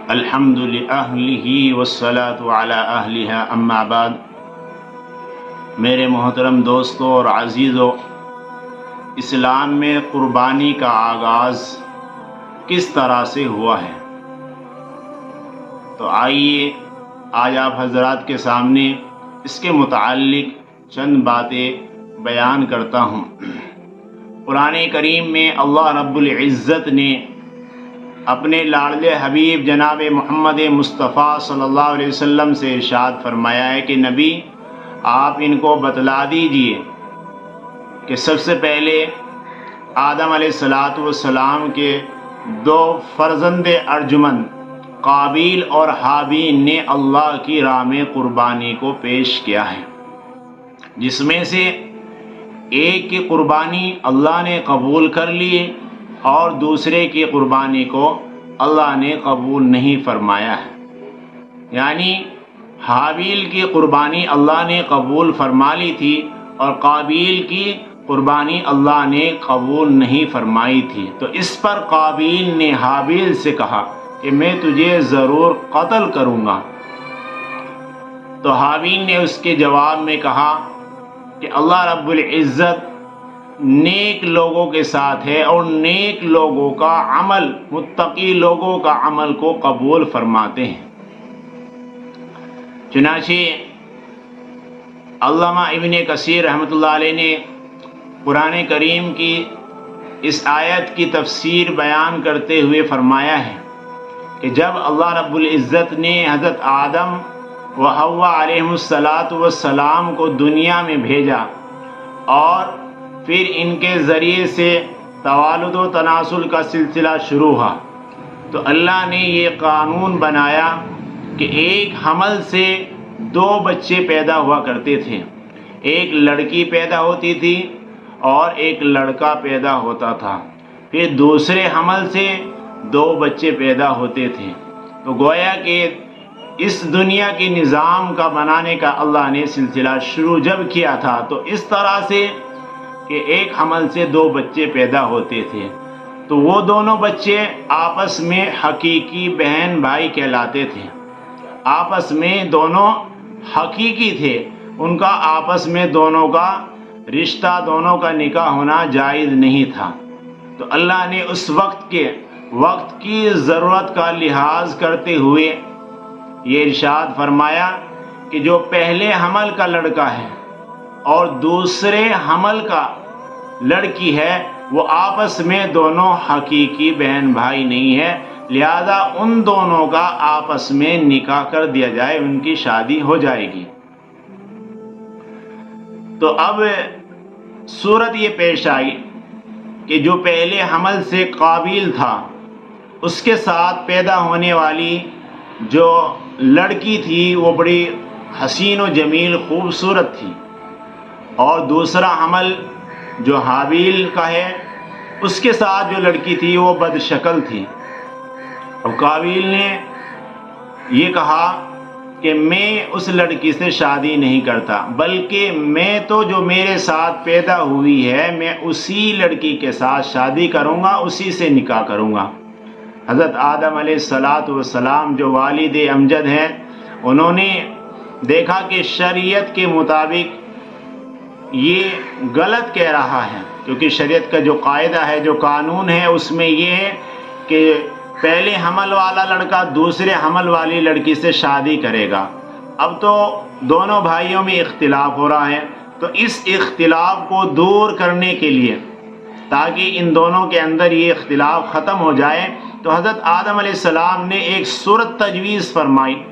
الحمد لأہلہ والصلاة علی اہلہا اما بعد۔ میرے محترم دوستوں اور عزیزوں، اسلام میں قربانی کا آغاز کس طرح سے ہوا ہے؟ تو آئیے آج آپ حضرات کے سامنے اس کے متعلق چند باتیں بیان کرتا ہوں۔ قرآن کریم میں اللہ رب العزت نے اپنے لاڈلے حبیب جناب محمد مصطفیٰ صلی اللہ علیہ وسلم سے ارشاد فرمایا ہے کہ نبی آپ ان کو بتلا دیجئے کہ سب سے پہلے آدم علیہ السلام کے دو فرزند ارجمند قابیل اور حابیل نے اللہ کی راہ میں قربانی کو پیش کیا ہے، جس میں سے ایک کی قربانی اللہ نے قبول کر لی اور دوسرے کی قربانی کو اللہ نے قبول نہیں فرمایا ہے۔ یعنی حابیل کی قربانی اللہ نے قبول فرما لی تھی اور قابیل کی قربانی اللہ نے قبول نہیں فرمائی تھی۔ تو اس پر قابیل نے حابیل سے کہا کہ میں تجھے ضرور قتل کروں گا۔ تو حابیل نے اس کے جواب میں کہا کہ اللہ رب العزت نیک لوگوں کے ساتھ ہے اور نیک لوگوں کا عمل، متقی لوگوں کا عمل کو قبول فرماتے ہیں۔ چنانچہ علامہ ابن کثیر رحمۃ اللہ علیہ نے قرآن کریم کی اس آیت کی تفسیر بیان کرتے ہوئے فرمایا ہے کہ جب اللہ رب العزت نے حضرت آدم و حوا علیہم السلام کو دنیا میں بھیجا اور پھر ان کے ذریعے سے توالد و تناسل کا سلسلہ شروع ہوا، تو اللہ نے یہ قانون بنایا کہ ایک حمل سے دو بچے پیدا ہوا کرتے تھے، ایک لڑکی پیدا ہوتی تھی اور ایک لڑکا پیدا ہوتا تھا، پھر دوسرے حمل سے دو بچے پیدا ہوتے تھے۔ تو گویا کہ اس دنیا کی نظام کا بنانے کا اللہ نے سلسلہ شروع جب کیا تھا تو اس طرح سے کہ ایک حمل سے دو بچے پیدا ہوتے تھے، تو وہ دونوں بچے آپس میں حقیقی بہن بھائی کہلاتے تھے، آپس میں دونوں حقیقی تھے، ان کا آپس میں دونوں کا رشتہ، دونوں کا نکاح ہونا جائز نہیں تھا۔ تو اللہ نے اس وقت کی ضرورت کا لحاظ کرتے ہوئے یہ ارشاد فرمایا کہ جو پہلے حمل کا لڑکا ہے اور دوسرے حمل کا لڑکی ہے وہ آپس میں دونوں حقیقی بہن بھائی نہیں ہے، لہذا ان دونوں کا آپس میں نکاح کر دیا جائے، ان کی شادی ہو جائے گی۔ تو اب صورت یہ پیش آئی کہ جو پہلے حمل سے قابیل تھا اس کے ساتھ پیدا ہونے والی جو لڑکی تھی وہ بڑی حسین و جمیل خوبصورت تھی، اور دوسرا حمل جو حابیل کا ہے اس کے ساتھ جو لڑکی تھی وہ بد شکل تھی۔ اب قابیل نے یہ کہا کہ میں اس لڑکی سے شادی نہیں کرتا، بلکہ میں تو جو میرے ساتھ پیدا ہوئی ہے میں اسی لڑکی کے ساتھ شادی کروں گا، اسی سے نکاح کروں گا۔ حضرت آدم علیہ السلام جو والد امجد ہیں، انہوں نے دیکھا کہ شریعت کے مطابق یہ غلط کہہ رہا ہے، کیونکہ شریعت کا جو قاعدہ ہے، جو قانون ہے، اس میں یہ ہے کہ پہلے حمل والا لڑکا دوسرے حمل والی لڑکی سے شادی کرے گا۔ اب تو دونوں بھائیوں میں اختلاف ہو رہا ہے، تو اس اختلاف کو دور کرنے کے لیے، تاکہ ان دونوں کے اندر یہ اختلاف ختم ہو جائے، تو حضرت آدم علیہ السلام نے ایک صورت تجویز فرمائی،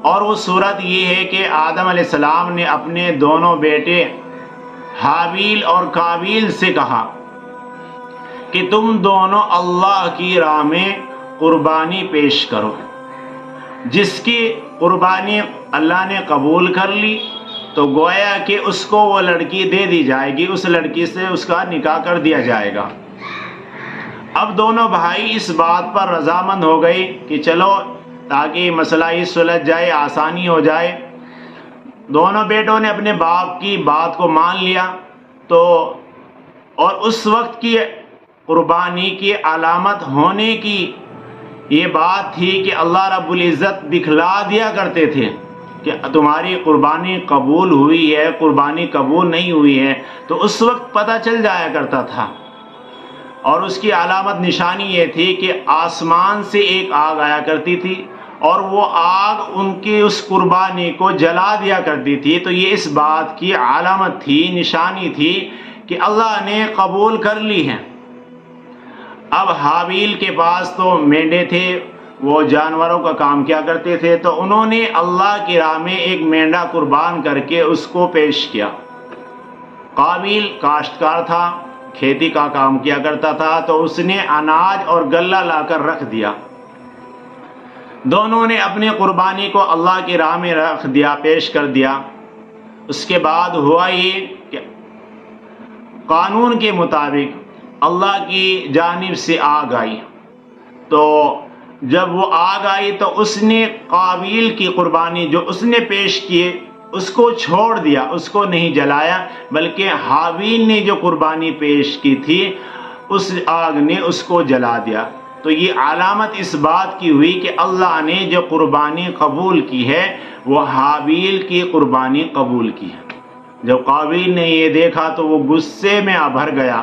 اور وہ صورت یہ ہے کہ آدم علیہ السلام نے اپنے دونوں بیٹے حابیل اور قابیل سے کہا کہ تم دونوں اللہ کی راہ میں قربانی پیش کرو، جس کی قربانی اللہ نے قبول کر لی تو گویا کہ اس کو وہ لڑکی دے دی جائے گی، اس لڑکی سے اس کا نکاح کر دیا جائے گا۔ اب دونوں بھائی اس بات پر رضامند ہو گئے کہ چلو تاکہ مسئلہ ہی سلجھ جائے، آسانی ہو جائے، دونوں بیٹوں نے اپنے باپ کی بات کو مان لیا۔ تو اور اس وقت کی قربانی کی علامت ہونے کی یہ بات تھی کہ اللہ رب العزت دکھلا دیا کرتے تھے کہ تمہاری قربانی قبول ہوئی ہے، قربانی قبول نہیں ہوئی ہے، تو اس وقت پتہ چل جایا کرتا تھا۔ اور اس کی علامت نشانی یہ تھی کہ آسمان سے ایک آگ آیا کرتی تھی اور وہ آگ ان کی اس قربانی کو جلا دیا کرتی تھی، تو یہ اس بات کی علامت تھی، نشانی تھی کہ اللہ نے قبول کر لی ہے۔ اب حابیل کے پاس تو مینڈے تھے، وہ جانوروں کا کام کیا کرتے تھے، تو انہوں نے اللہ کی راہ میں ایک مینڈا قربان کر کے اس کو پیش کیا۔ قابیل کاشتکار تھا، کھیتی کا کام کیا کرتا تھا، تو اس نے اناج اور غلہ لا کر رکھ دیا۔ دونوں نے اپنی قربانی کو اللہ کی راہ میں رکھ دیا، پیش کر دیا۔ اس کے بعد ہوا یہ کہ قانون کے مطابق اللہ کی جانب سے آگ آئی، تو جب وہ آگ آئی تو اس نے قابیل کی قربانی جو اس نے پیش کی اس کو چھوڑ دیا، اس کو نہیں جلایا، بلکہ حابیل نے جو قربانی پیش کی تھی اس آگ نے اس کو جلا دیا۔ تو یہ علامت اس بات کی ہوئی کہ اللہ نے جو قربانی قبول کی ہے وہ حابیل کی قربانی قبول کی ہے۔ جب قابیل نے یہ دیکھا تو وہ غصے میں بھر گیا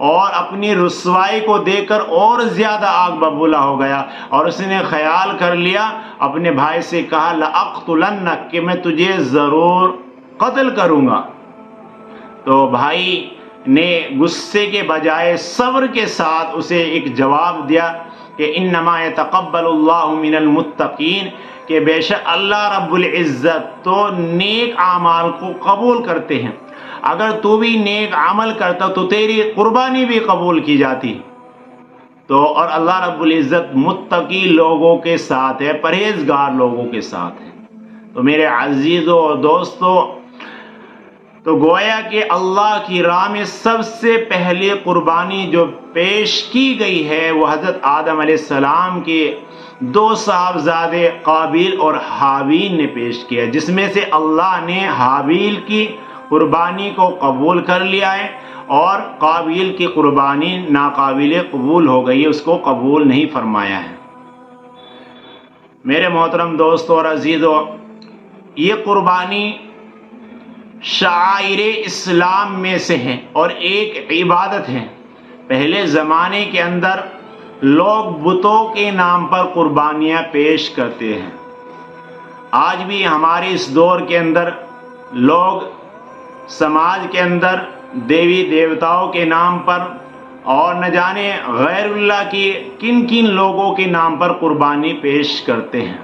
اور اپنی رسوائی کو دیکھ کر اور زیادہ آگ ببولا ہو گیا، اور اس نے خیال کر لیا، اپنے بھائی سے کہا لَأَقْتُلَنَّكَ، کہ میں تجھے ضرور قتل کروں گا۔ تو بھائی نے غصے کے بجائے صبر کے ساتھ اسے ایک جواب دیا کہ انما يتقبل اللہ من المتقین، کہ بے شک اللہ رب العزت تو نیک اعمال کو قبول کرتے ہیں، اگر تو بھی نیک عمل کرتا تو تیری قربانی بھی قبول کی جاتی۔ تو اور اللہ رب العزت متقی لوگوں کے ساتھ ہے، پرہیزگار لوگوں کے ساتھ ہے۔ تو میرے عزیزوں اور دوستوں، تو گویا کہ اللہ کی راہ میں سب سے پہلے قربانی جو پیش کی گئی ہے وہ حضرت آدم علیہ السلام کے دو صاحبزادے قابیل اور حابیل نے پیش کیا، جس میں سے اللہ نے حابیل کی قربانی کو قبول کر لیا ہے اور قابیل کی قربانی ناقابل قبول ہو گئی ہے، اس کو قبول نہیں فرمایا ہے۔ میرے محترم دوستوں اور عزیزوں، یہ قربانی شعائر اسلام میں سے ہے اور ایک عبادت ہے۔ پہلے زمانے کے اندر لوگ بتوں کے نام پر قربانیاں پیش کرتے ہیں۔ آج بھی ہمارے اس دور کے اندر لوگ سماج کے اندر دیوی دیوتاؤں کے نام پر اور نہ جانے غیر اللہ کی کن کن لوگوں کے نام پر قربانی پیش کرتے ہیں۔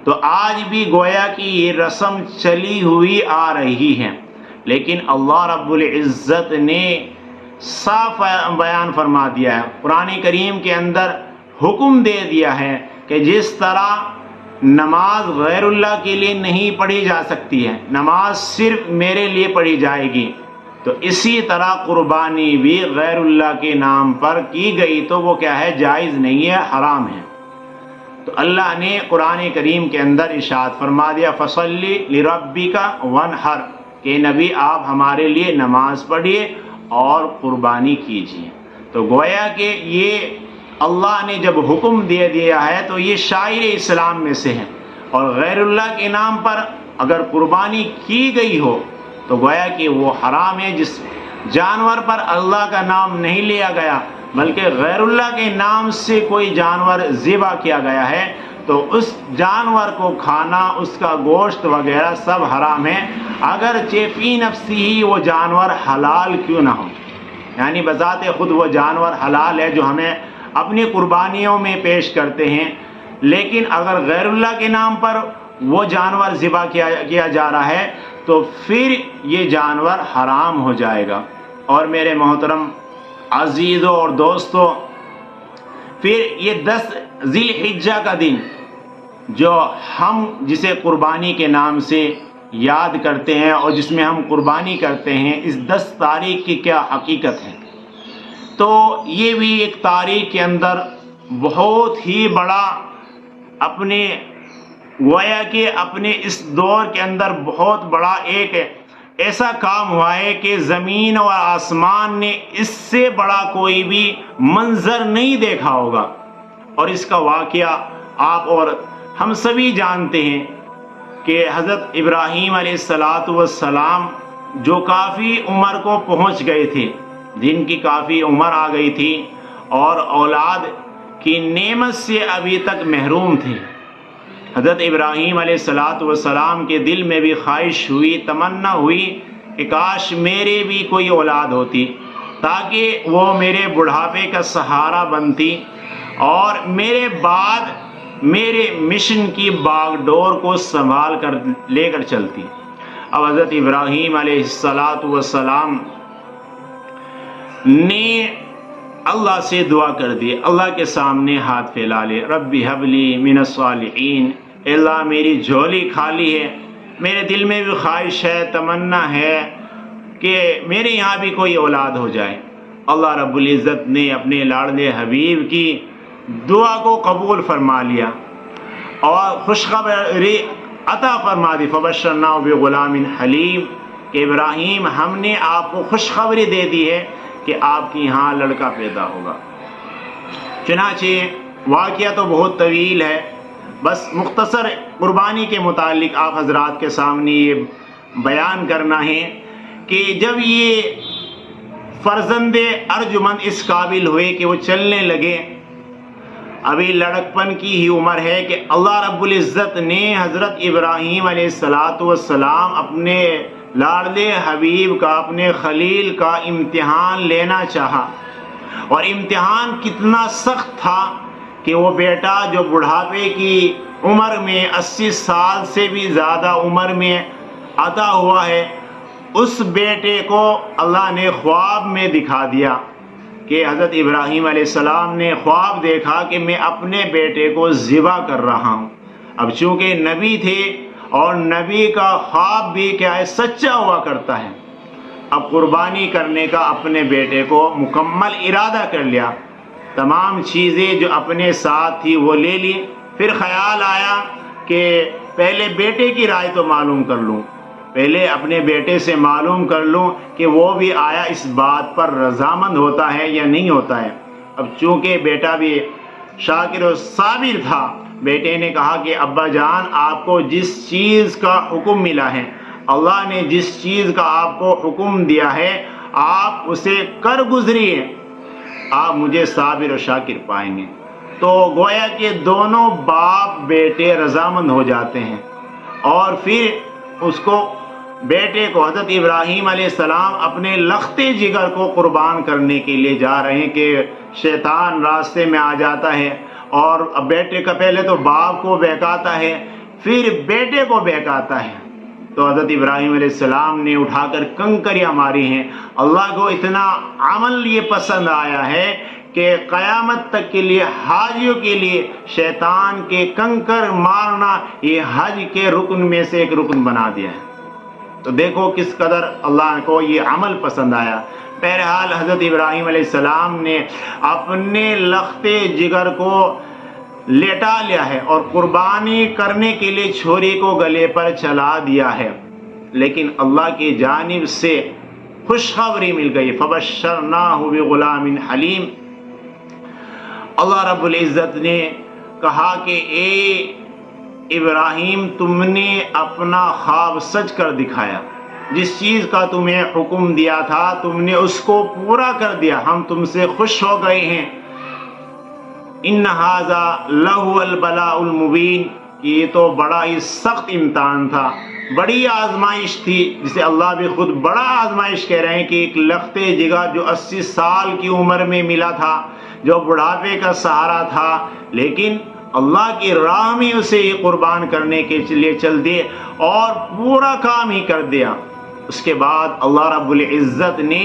تو آج بھی گویا کہ یہ رسم چلی ہوئی آ رہی ہے، لیکن اللہ رب العزت نے صاف بیان فرما دیا ہے، قرآن کریم کے اندر حکم دے دیا ہے کہ جس طرح نماز غیر اللہ کے لیے نہیں پڑھی جا سکتی ہے، نماز صرف میرے لیے پڑھی جائے گی، تو اسی طرح قربانی بھی غیر اللہ کے نام پر کی گئی تو وہ کیا ہے، جائز نہیں ہے، حرام ہے۔ تو اللہ نے قرآن کریم کے اندر ارشاد فرما دیا فَصَلِّ لِرَبِّكَ وَانْحَرْ، کہ نبی آپ ہمارے لیے نماز پڑھیے اور قربانی کیجیے۔ تو گویا کہ یہ اللہ نے جب حکم دے دیا ہے تو یہ شاعر اسلام میں سے ہے، اور غیر اللہ کے نام پر اگر قربانی کی گئی ہو تو گویا کہ وہ حرام ہے۔ جس جانور پر اللہ کا نام نہیں لیا گیا بلکہ غیر اللہ کے نام سے کوئی جانور ذبح کیا گیا ہے تو اس جانور کو کھانا، اس کا گوشت وغیرہ سب حرام ہے، اگرچہ فی نفسی ہی وہ جانور حلال کیوں نہ ہو۔ یعنی بذات خود وہ جانور حلال ہے جو ہمیں اپنی قربانیوں میں پیش کرتے ہیں، لیکن اگر غیر اللہ کے نام پر وہ جانور ذبح کیا جا رہا ہے تو پھر یہ جانور حرام ہو جائے گا۔ اور میرے محترم عزیزوں اور دوستوں، پھر یہ 10 ذی الحجہ کا دن جو ہم جسے قربانی کے نام سے یاد کرتے ہیں اور جس میں ہم قربانی کرتے ہیں، اس 10 تاریخ کی کیا حقیقت ہے؟ تو یہ بھی ایک تاریخ کے اندر بہت ہی بڑا اپنے گویا کہ اپنے اس دور کے اندر بہت بڑا ایک ایسا کام ہوا ہے کہ زمین اور آسمان نے اس سے بڑا کوئی بھی منظر نہیں دیکھا ہوگا۔ اور اس کا واقعہ آپ اور ہم سبھی جانتے ہیں کہ حضرت ابراہیم علیہ السلام جو کافی عمر کو پہنچ گئے تھے، جن کی کافی عمر آ گئی تھی اور اولاد کی نعمت سے ابھی تک محروم تھے، حضرت ابراہیم علیہ السلام کے دل میں بھی خواہش ہوئی، تمنا ہوئی کہ کاش میرے بھی کوئی اولاد ہوتی تاکہ وہ میرے بڑھاپے کا سہارا بنتی اور میرے بعد میرے مشن کی باغ ڈور کو سنبھال کر لے کر چلتی۔ اب حضرت ابراہیم علیہ السلام نے اللہ سے دعا کر دی، اللہ کے سامنے ہاتھ پھیلا لے، ربی حب لی من الصالحین، اللہ میری جھولی خالی ہے، میرے دل میں بھی خواہش ہے، تمنا ہے کہ میرے یہاں بھی کوئی اولاد ہو جائے۔ اللہ رب العزت نے اپنے لاڈلے حبیب کی دعا کو قبول فرما لیا اور خوشخبری عطا فرما دی، فبشرناہ بغلام حلیم، کہ ابراہیم ہم نے آپ کو خوشخبری دے دی ہے کہ آپ کی یہاں لڑکا پیدا ہوگا۔ چنانچہ واقعہ تو بہت طویل ہے، بس مختصر قربانی کے متعلق آپ حضرات کے سامنے یہ بیان کرنا ہے کہ جب یہ فرزند ارجمند اس قابل ہوئے کہ وہ چلنے لگے، ابھی لڑکپن کی ہی عمر ہے کہ اللہ رب العزت نے حضرت ابراہیم علیہ السلام اپنے لاڈلے حبیب کا، اپنے خلیل کا امتحان لینا چاہا، اور امتحان کتنا سخت تھا کہ وہ بیٹا جو بڑھاپے کی عمر میں 80 سال سے بھی زیادہ عمر میں عطا ہوا ہے، اس بیٹے کو اللہ نے خواب میں دکھا دیا کہ حضرت ابراہیم علیہ السلام نے خواب دیکھا کہ میں اپنے بیٹے کو ذبح کر رہا ہوں۔ اب چونکہ نبی تھے اور نبی کا خواب بھی کیا ہے، سچا ہوا کرتا ہے، اب قربانی کرنے کا اپنے بیٹے کو مکمل ارادہ کر لیا، تمام چیزیں جو اپنے ساتھ تھی وہ لے لی، پھر خیال آیا کہ پہلے بیٹے کی رائے تو معلوم کر لوں، پہلے اپنے بیٹے سے معلوم کر لوں کہ وہ بھی آیا اس بات پر رضامند ہوتا ہے یا نہیں ہوتا ہے۔ اب چونکہ بیٹا بھی شاکر و صابر تھا، بیٹے نے کہا کہ ابا جان، آپ کو جس چیز کا حکم ملا ہے، اللہ نے جس چیز کا آپ کو حکم دیا ہے، آپ اسے کر گزریے، آپ مجھے صابر و شاکر پائیں گے۔ تو گویا کہ دونوں باپ بیٹے رضامند ہو جاتے ہیں، اور پھر اس کو بیٹے کو حضرت ابراہیم علیہ السلام اپنے لختے جگر کو قربان کرنے کے لیے جا رہے ہیں کہ شیطان راستے میں آ جاتا ہے اور بیٹے کا پہلے تو باپ کو بہکاتا ہے، پھر بیٹے کو بہکاتا ہے۔ تو حضرت ابراہیم علیہ السلام نے اٹھا کر کنکریاں ماری ہیں۔ اللہ کو اتنا عمل یہ پسند آیا ہے کہ قیامت تک کے لیے حاجیوں کے لیے شیطان کے کنکر مارنا یہ حج کے رکن میں سے ایک رکن بنا دیا ہے۔ تو دیکھو کس قدر اللہ کو یہ عمل پسند آیا۔ بہرحال حضرت ابراہیم علیہ السلام نے اپنے لختے جگر کو لیٹا لیا ہے اور قربانی کرنے کے لیے چھری کو گلے پر چلا دیا ہے، لیکن اللہ کی جانب سے خوشخبری مل گئی، فبشرناہ بغلام حلیم۔ اللہ رب العزت نے کہا کہ اے ابراہیم، تم نے اپنا خواب سچ کر دکھایا، جس چیز کا تمہیں حکم دیا تھا تم نے اس کو پورا کر دیا، ہم تم سے خوش ہو گئے ہیں۔ ان ھذا لہو البلاء المبین، یہ تو بڑا ہی سخت امتحان تھا، بڑی آزمائش تھی، جسے اللہ بھی خود بڑا آزمائش کہہ رہے ہیں کہ ایک لختے جگر جو 80 سال کی عمر میں ملا تھا، جو بڑھاپے کا سہارا تھا، لیکن اللہ کی راہ میں اسے یہ قربان کرنے کے لیے چل دیے اور پورا کام ہی کر دیا۔ اس کے بعد اللہ رب العزت نے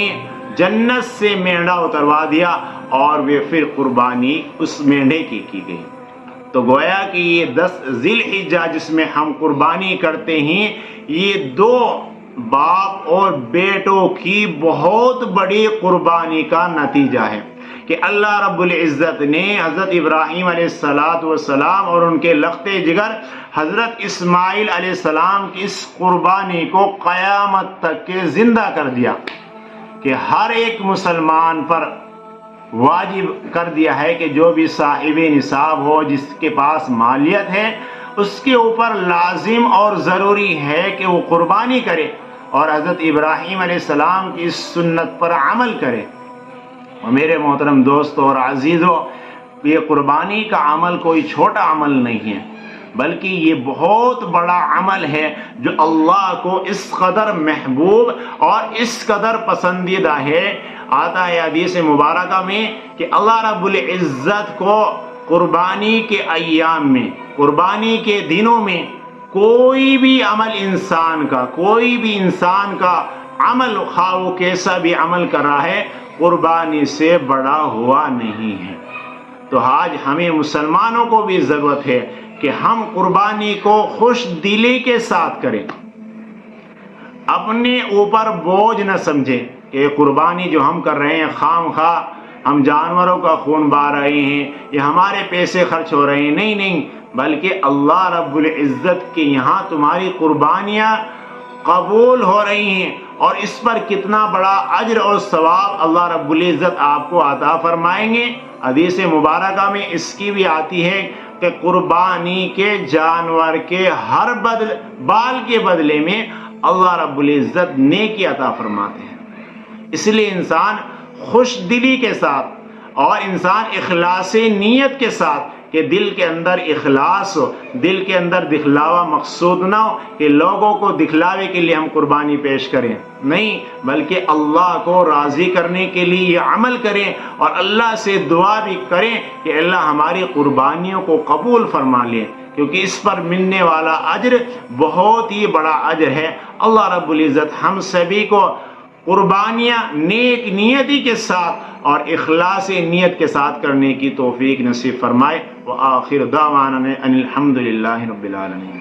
جنت سے مینڈا اتروا دیا اور وہ پھر قربانی اس مینڈے کی گئی۔ تو گویا کہ یہ 10 ذی الحجہ جس میں ہم قربانی کرتے ہیں، یہ 2 باپ اور بیٹوں کی بہت بڑی قربانی کا نتیجہ ہے کہ اللہ رب العزت نے حضرت ابراہیم علیہ السلام اور ان کے لختے جگر حضرت اسماعیل علیہ السلام کی اس قربانی کو قیامت تک کے زندہ کر دیا کہ ہر ایک مسلمان پر واجب کر دیا ہے کہ جو بھی صاحب نصاب ہو، جس کے پاس مالیت ہے، اس کے اوپر لازم اور ضروری ہے کہ وہ قربانی کرے اور حضرت ابراہیم علیہ السلام کی اس سنت پر عمل کرے۔ اور میرے محترم دوستو اور عزیزو، یہ قربانی کا عمل کوئی چھوٹا عمل نہیں ہے، بلکہ یہ بہت بڑا عمل ہے جو اللہ کو اس قدر محبوب اور اس قدر پسندیدہ ہے۔ آتا ہے حدیث مبارکہ میں کہ اللہ رب العزت کو قربانی کے ایام میں، قربانی کے دنوں میں کوئی بھی انسان کا عمل، خواہ وہ کیسا بھی عمل کر رہا ہے، قربانی سے بڑا ہوا نہیں ہے۔ تو آج ہمیں مسلمانوں کو بھی ضرورت ہے کہ ہم قربانی کو خوش دلی کے ساتھ کریں، اپنے اوپر بوجھ نہ سمجھیں کہ قربانی جو ہم کر رہے ہیں خام خواہ ہم جانوروں کا خون بہا رہے ہیں یا ہمارے پیسے خرچ ہو رہے ہیں، نہیں، بلکہ اللہ رب العزت کے یہاں تمہاری قربانیاں قبول ہو رہی ہیں، اور اس پر کتنا بڑا اجر اور ثواب اللہ رب العزت آپ کو عطا فرمائیں گے۔ حدیث مبارکہ میں اس کی بھی آتی ہے کہ قربانی کے جانور کے ہر بال کے بدلے میں اللہ رب العزت نیکی عطا فرماتے ہیں۔ اس لیے انسان خوش دلی کے ساتھ اور انسان اخلاص نیت کے ساتھ، کہ دل کے اندر اخلاص ہو، دل کے اندر دکھلاوا مقصود نہ ہو کہ لوگوں کو دکھلاوے کے لیے ہم قربانی پیش کریں، نہیں، بلکہ اللہ کو راضی کرنے کے لیے یہ عمل کریں اور اللہ سے دعا بھی کریں کہ اللہ ہماری قربانیوں کو قبول فرما لے، کیونکہ اس پر ملنے والا اجر بہت ہی بڑا اجر ہے۔ اللہ رب العزت ہم سبھی کو قربانیاں نیک نیتی کے ساتھ اور اخلاص نیت کے ساتھ کرنے کی توفیق نصیب فرمائے۔ وآخر دعوانا ان الحمد للہ رب العالمین۔